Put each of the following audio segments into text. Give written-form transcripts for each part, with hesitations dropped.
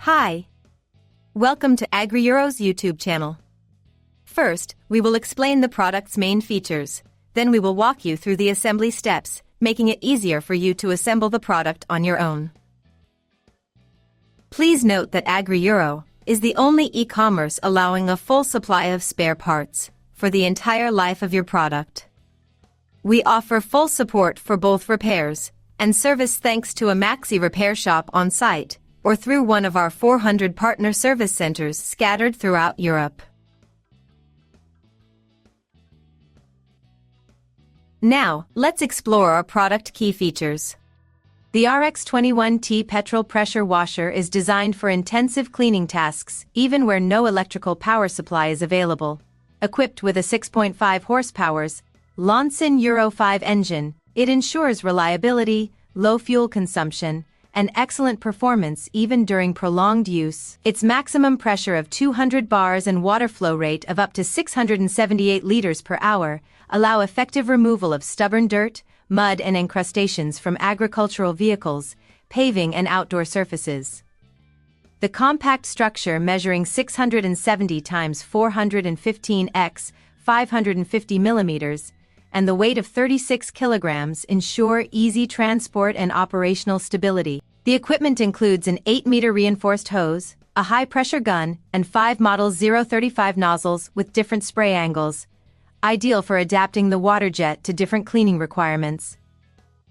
Hi! Welcome to AgriEuro's YouTube channel. First, we will explain the product's main features, then we will walk you through the assembly steps, making it easier for you to assemble the product on your own. Please note that AgriEuro is the only e-commerce allowing a full supply of spare parts for the entire life of your product. We offer full support for both repairs and service thanks to a Maxi repair shop on site or through one of our 400 partner service centers scattered throughout Europe. Now, let's explore our product key features. The RX21T Petrol pressure washer is designed for intensive cleaning tasks, even where no electrical power supply is available. Equipped with a 6.5 horsepower's Loncin EURO V engine, it ensures reliability, low fuel consumption, and excellent performance even during prolonged use. Its maximum pressure of 200 bars and water flow rate of up to 678 liters per hour allow effective removal of stubborn dirt, mud and encrustations from agricultural vehicles, paving and outdoor surfaces. The compact structure measuring 670 x 415 x 550 millimeters and the weight of 36 kilograms ensure easy transport and operational stability. The equipment includes an 8-meter reinforced hose, a high-pressure gun, and 5 Model 035 nozzles with different spray angles, ideal for adapting the water jet to different cleaning requirements.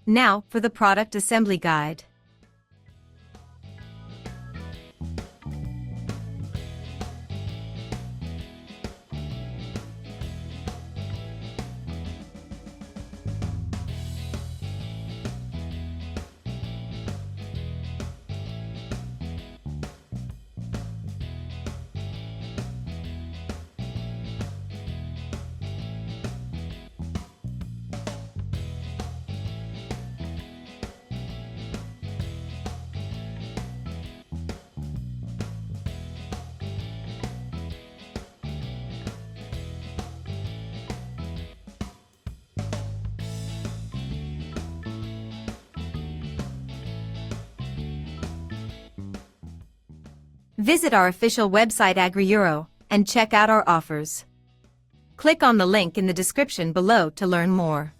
Now for the product assembly guide. Visit our official website AgriEuro and check out our offers. Click on the link in the description below to learn more.